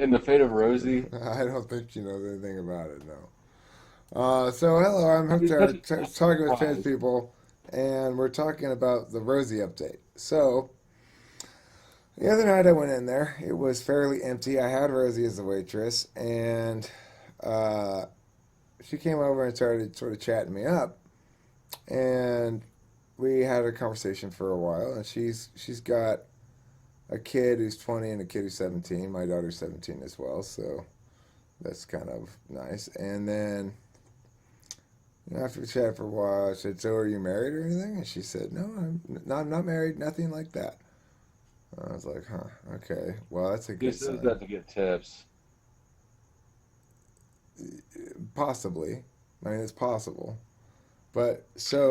In the fate of Rosie. I don't think she knows anything about it, no. So hello, I'm I mean, such a talking with trans surprise. people, and we're talking about the Rosie update. So the other night I went in there. It was fairly empty. I had Rosie as the waitress, and uh, she came over and started sort of chatting me up, and we had a conversation for a while. And she's got a kid who's 20 and a kid who's 17. My daughter's 17 as well, so that's kind of nice. And then after we chatted for a while, I said, "So are you married or anything?" And she said, "No, I'm not married. Nothing like that." I was like, "Huh, okay. Well, that's a He good says sign. that to get tips. Possibly. I mean, it's possible. But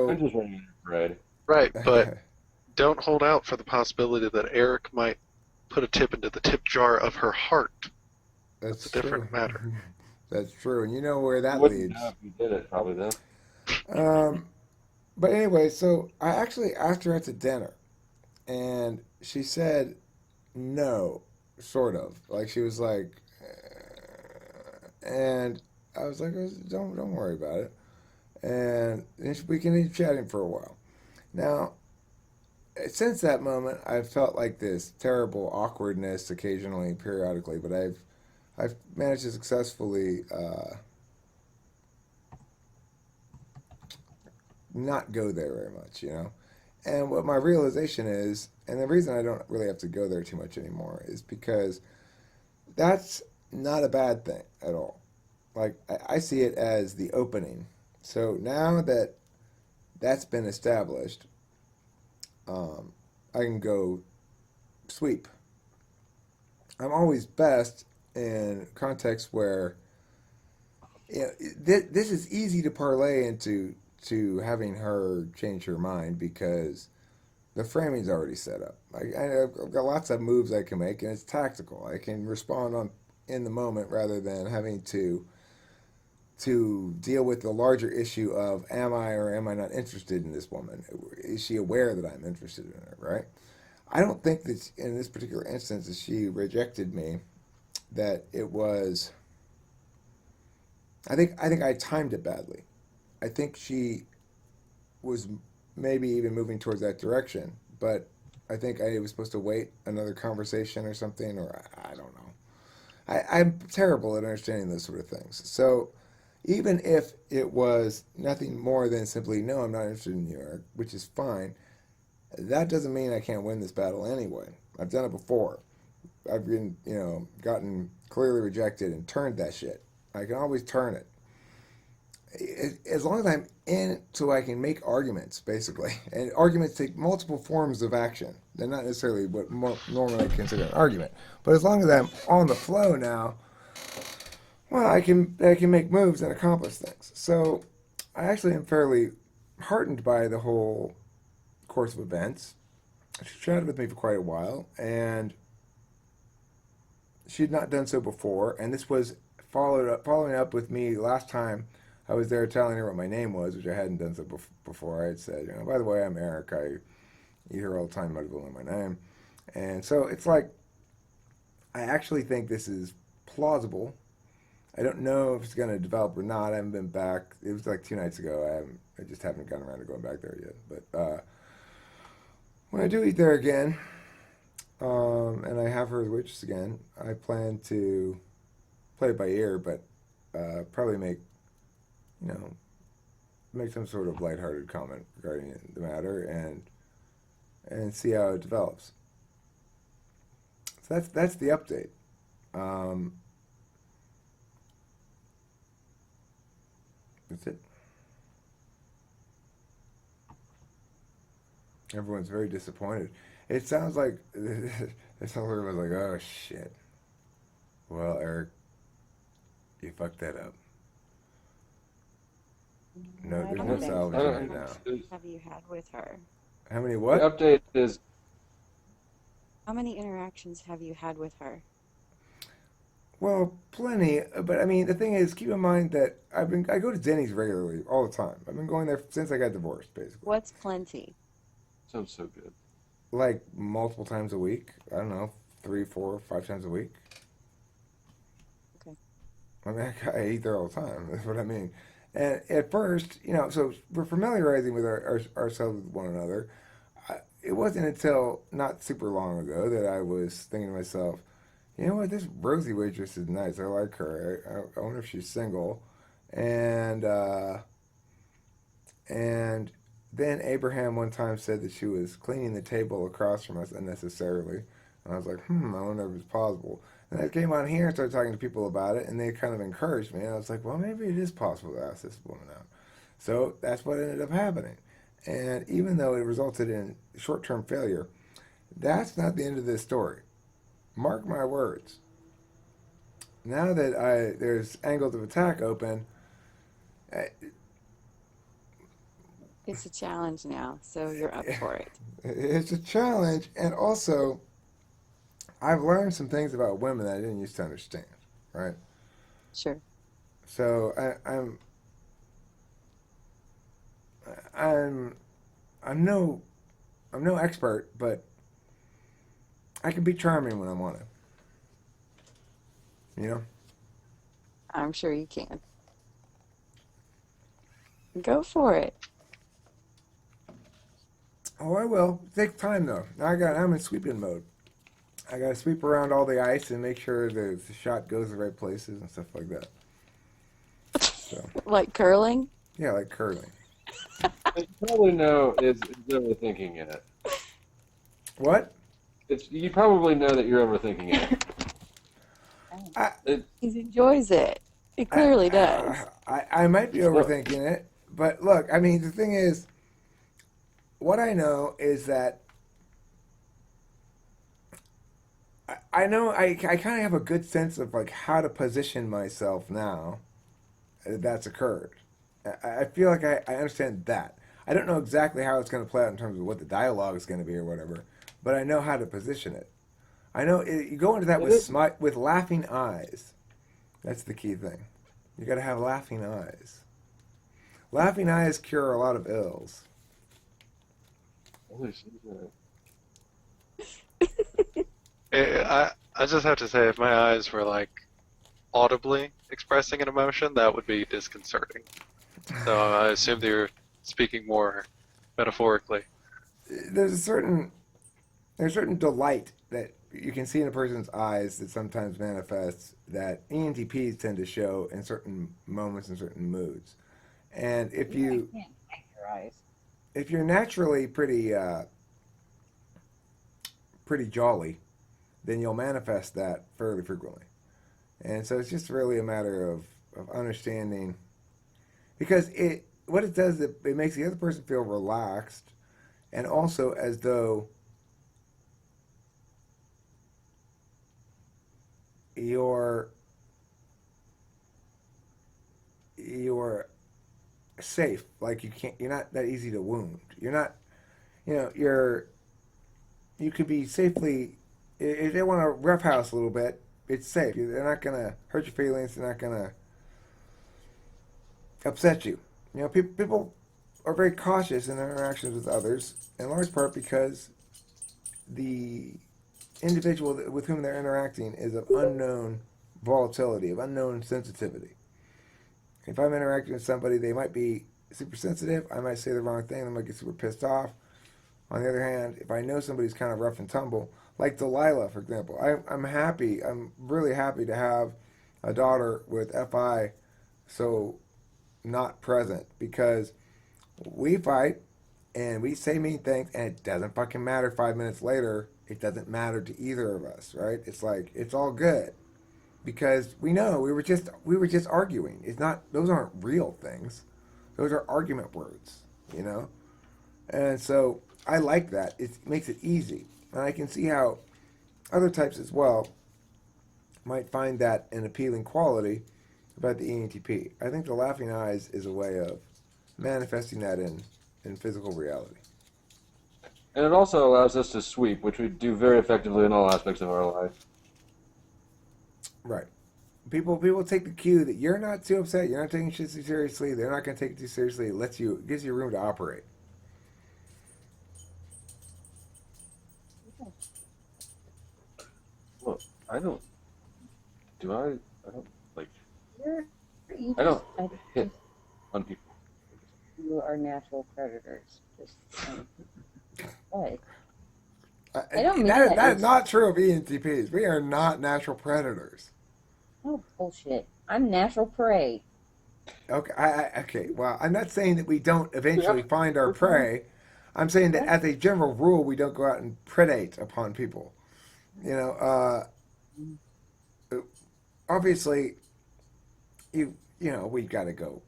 I'm so, just ready to get bread. Right, but don't hold out for the possibility that Eric might put a tip into the tip jar of her heart. That's that's a true. different matter. That's true. And you know where You that wouldn't know leads. if you did it, probably though. Um, but anyway, so I actually asked her out to dinner, and she said no, sort of. Like she was like, and I was like, don't worry about it. And we continued chatting for a while. Now, since that moment, I've felt like this terrible awkwardness occasionally, periodically, but I've managed to successfully not go there very much, you know. And what my realization is, and the reason I don't really have to go there too much anymore, is because that's not a bad thing at all. Like I see it as the opening. So now that that's been established, um, I can go sweep. I'm always best in contexts where this is easy to parlay into to having her change her mind because the framing's already set up. I've got lots of moves I can make, and it's tactical. I can respond on in the moment rather than having to deal with the larger issue of am I or am I not interested in this woman? Is she aware that I'm interested in her? Right? I don't think that in this particular instance that she rejected me. That it was. I think I timed it badly. I think she was maybe even moving towards that direction, but I think I was supposed to wait another conversation or something, or I don't know. I'm terrible at understanding those sort of things. So even if it was nothing more than simply, no, I'm not interested in you, which is fine, that doesn't mean I can't win this battle anyway. I've done it before. I've been, gotten clearly rejected and turned that shit. I can always turn it. As long as I'm in so I can make arguments, basically. And arguments take multiple forms of action. They're not necessarily what normally I consider an argument. But as long as I'm on the flow now, well, I can make moves and accomplish things. So I actually am fairly heartened by the whole course of events. She chatted with me for quite a while, and she had not done so before. And this was following up with me last time I was there telling her what my name was, which I hadn't done so before. I had said, by the way, I'm Eric. You hear all the time about knowing my name, and so it's like I actually think this is plausible. I don't know if it's going to develop or not. I haven't been back. It was like 2 nights ago. I just haven't gotten around to going back there yet. But when I do eat there again, and I have her as waitress again, I plan to play it by ear, but probably you know, make some sort of lighthearted comment regarding the matter and see how it develops. So that's the update. Um, that's it. Everyone's very disappointed. It sounds like it sounds like everyone's like, oh shit. Well, Eric, you fucked that up. No, No, I there's I don't no don't, think I salvaging so. don't it How think now. many it's, have you had with her? How many the what? update is How many interactions have you had with her? Well, plenty. But I mean, the thing is, keep in mind that I go to Denny's regularly all the time. I've been going there since I got divorced, basically. What's plenty? sounds so good. Like multiple times a week. I don't know, 3, 4, 5 times a week. I mean, I eat there all the time. That's what I mean. And at first, so we're familiarizing with ourselves with one another. It wasn't until not super long ago that I was thinking to myself, you know what, this Rosie waitress is nice. I like her. I wonder if she's single. And and then Abraham one time said that she was cleaning the table across from us unnecessarily. And I was like, I wonder if it's possible. And I came on here and started talking to people about it, and they kind of encouraged me. And I was like, well, maybe it is possible to ask this woman out. So that's what ended up happening. And even though it resulted in short term failure, that's not the end of this story. Mark my words. Now that there's angles of attack open, eh, It's a challenge now, so you're up for it. it's a challenge. And also, I've learned some things about women that I didn't used to understand, right? Sure. So I'm I'm no I'm no expert, but I can be charming when I want to. You know. I'm sure you can. Go for it. Oh, I will. It takes time though. I'm in sweeping mode. I got to sweep around all the ice and make sure the shot goes the right places and stuff like that. So Like curling? yeah, like curling. But you probably know is overthinking it. What? You probably know that you're overthinking it. I He enjoys it. He I, clearly does. I might be So, overthinking it, but look, I mean, the thing is, what I know is that I know I kind of have a good sense of like how to position myself now that's occurred. I feel like I understand that. I don't know exactly how it's going to play out in terms of what the dialogue is going to be or whatever, but I know how to position it. I know you go into that it with is. with laughing eyes. That's the key thing. You got to have laughing eyes. Laughing eyes cure a lot of ills. Holy shit. I just have to say, if my eyes were like audibly expressing an emotion, that would be disconcerting. So I assume that you're speaking more metaphorically. There's a certain delight that you can see in a person's eyes that sometimes manifests that ENTPs tend to show in certain moments and certain moods. And Yeah, I can't hide your eyes. if you're naturally pretty jolly, then you'll manifest that fairly frequently. And so it's just really a matter of understanding because it what it does it makes the other person feel relaxed and also as though you're you're safe. Like you're not that easy to wound. You're not, you could be safely. If they want to roughhouse a little bit, it's safe. They're not gonna hurt your feelings. They're not gonna upset you. People are very cautious in their interactions with others, in large part because the individual with whom they're interacting is of unknown volatility, of unknown sensitivity. If I'm interacting with somebody, they might be super sensitive. I might say the wrong thing. They might get super pissed off. On the other hand, if I know somebody's kind of rough and tumble, like Delilah, for example, I'm happy. I'm really happy to have a daughter with FI so not present because we fight and we say mean things and it doesn't fucking matter 5 minutes later. It doesn't matter to either of us, right? It's like, it's all good because we know we were just arguing. It's not those aren't real things. Those are argument words, you know? And so I like that. It makes it easy. And I can see how other types as well might find that an appealing quality about the ENTP. I think the laughing eyes is a way of manifesting that in physical reality. And it also allows us to sweep, which we do very effectively in all aspects of our life. Right. People take the cue that you're not too upset, you're not taking shit too seriously, they're not going to take it too seriously. It gives you room to operate. Look, I don't. Do I? I don't like. You I don't just, hit on people. you are natural predators. Just what? I don't mean That that. is not true of ENTPs. We are not natural predators. Oh bullshit! I'm natural prey. Okay, okay. Well, I'm not saying that we don't We have eventually to find our work on it. prey. I'm saying that What? as a general rule, we don't go out and predate upon people. You know, obviously, we've got to go.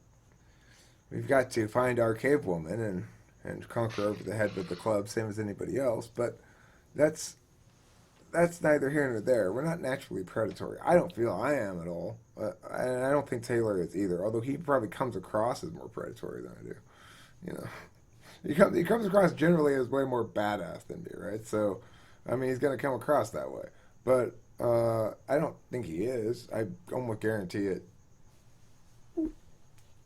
We've got to find our cave woman and conquer over the head with the club, same as anybody else. But that's that's neither here nor there. We're not naturally predatory. I don't feel I am at all, and I don't think Taylor is either. Although he probably comes across as more predatory than I do. You know, he comes across generally as way more badass than me, right? So, I mean, he's gonna come across that way. But I don't think he is. I almost guarantee it.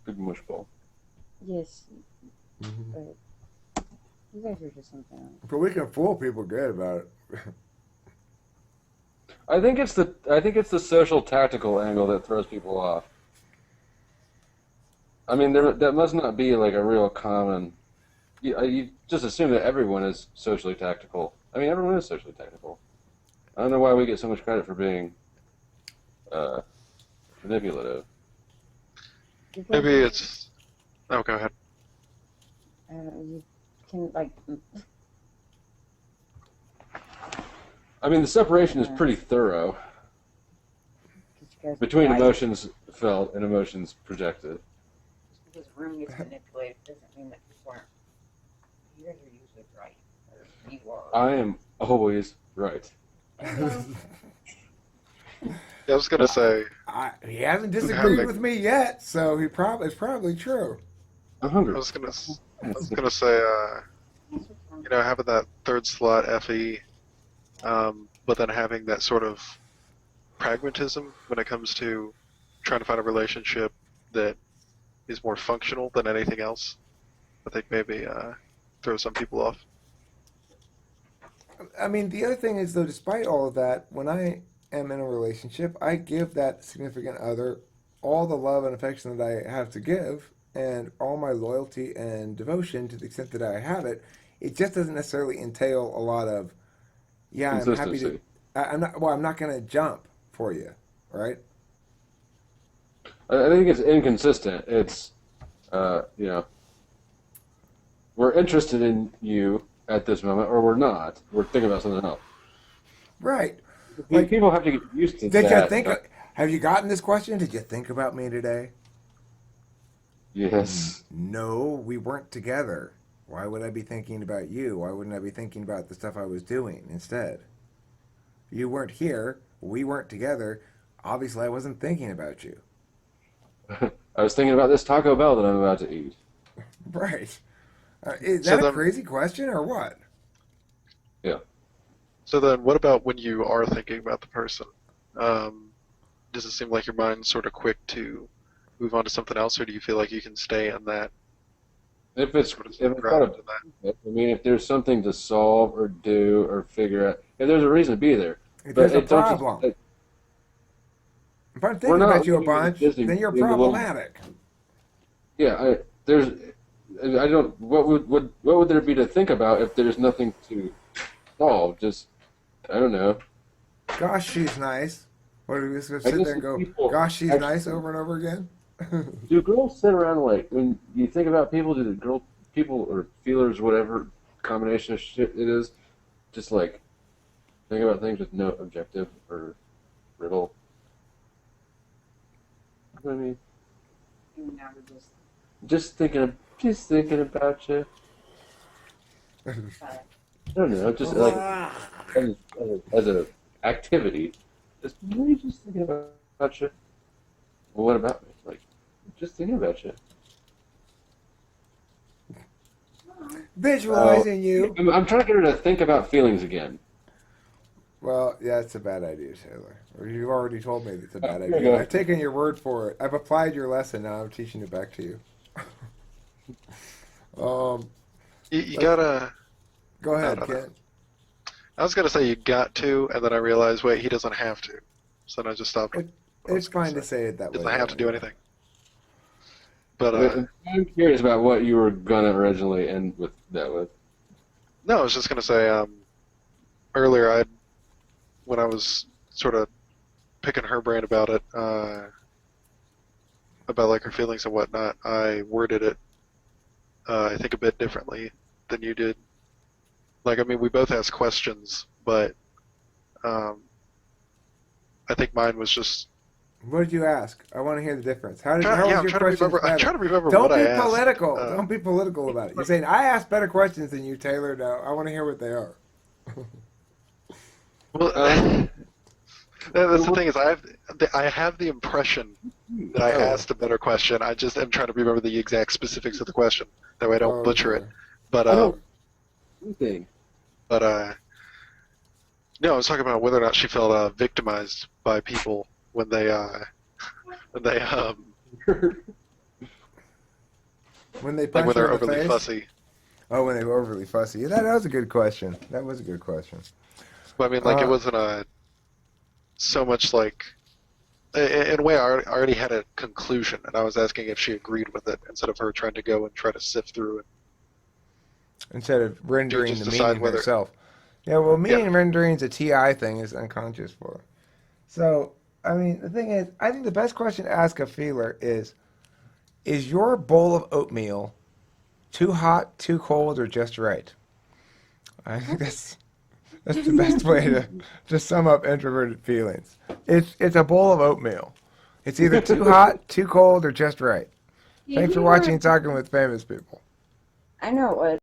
Big mush ball. Yes, Mm-hmm. but you guys are just something else. But we can fool people good about it. I think it's the social tactical angle that throws people off. I mean, that must not be like a real common. You just assume that everyone is socially tactical. I mean, everyone is socially tactical. I don't know why we get so much credit for being manipulative. Maybe it's. Oh, go ahead. You can like. I mean, the separation is pretty thorough between emotions felt and emotions projected. Just because a room gets manipulated doesn't mean that people aren't. You guys are usually right. Or you are. I am always right. Yeah, I was gonna say. He hasn't disagreed with me yet, so it's probably true. I'm I hungry. was gonna say. Having that third slot FE, but then having that sort of pragmatism when it comes to trying to find a relationship that is more functional than anything else. I think maybe throws some people off. I mean, the other thing is, though, despite all of that, when I am in a relationship, I give that significant other all the love and affection that I have to give and all my loyalty and devotion to the extent that I have it. It just doesn't necessarily entail a lot of, yeah, I'm happy to. Consistency. I'm not going to jump for you, right? I think it's inconsistent. It's, we're interested in you at this moment, or we're not. We're thinking about something else. Right. Like, People have to get used to did that. you think? Have you gotten this question? Did you think about me today? Yes. No, we weren't together. Why would I be thinking about you? Why wouldn't I be thinking about the stuff I was doing instead? You weren't here. We weren't together. Obviously, I wasn't thinking about you. I was thinking about this Taco Bell that I'm about to eat. Right. Is So that a then- crazy question or what? Yeah. So then, what about when you are thinking about the person? Does it seem like your mind's sort of quick to move on to something else, or do you feel like you can stay in that? If it's Sort of if it's grounded not in that? I mean, if there's something to solve or do or figure out, if there's a reason to be there. If But there's a it don't just- problem. If I'm We're thinking not about you a living in bunch, Disney then you're in the little- problematic. Yeah, I don't. What would there be to think about if there's nothing to solve? Just I don't know. Gosh, she's nice. What are we just going to I sit guess there and go, people gosh, she's actually- nice over and over again? Do girls sit around like when you think about people? Do the people or feelers, whatever combination of shit it is, just like think about things with no objective or riddle? You know what I mean, You never just. just thinking about you. I don't know, just like as a activity, just really just thinking about you. Well, what about me? Like, just thinking about you. Visualizing you. I'm trying to get her to think about feelings again. Well, yeah, it's a bad idea, Taylor. Or you've already told me it's a bad Here you idea. go. I've taken your word for it. I've applied your lesson. Now I'm teaching it back to you. You gotta. Go ahead, I don't know. Ken. I was gonna say you got to, and then I realized, wait, he doesn't have to. So then I just stopped. It's fine to say it that way. Doesn't have to do anything. But I'm curious about what you were gonna originally end with that with. no, I was just gonna say earlier when I was sort of picking her brain about it, about like her feelings and whatnot, I worded it I think a bit differently than you did. Like, I mean, we both asked questions, but I think mine was just. What did you ask? I want to hear the difference. How was I'm your trying to questions remember. I'm better? trying to remember Don't what I be asked. political. Don't be political about it. You're saying I asked better questions than you, Taylor. No, I want to hear what they are. Well, that's the thing is, I have the impression that I asked a better question. I just am trying to remember the exact specifics of the question. That way I don't butcher it. But Thing. no, I was talking about whether or not she felt victimized by people when they When they like punch when they're you in the overly face? fussy. Oh, when they were overly fussy. Yeah, that was a good question. That was a good question. But I mean, like, it wasn't so much like. In a way, I already had a conclusion, and I was asking if she agreed with it instead of her trying to go and try to sift through it. Instead of rendering just the decide meaning whether- herself. Yeah, well, meaning rendering is a TI thing, is unconscious for her. So, I mean, the thing is, I think the best question to ask a feeler is your bowl of oatmeal too hot, too cold, or just right? I think that's the best way to sum up introverted feelings. It's a bowl of oatmeal. It's either too hot, too cold, or just right. Thanks for watching Talking with Famous People. I know what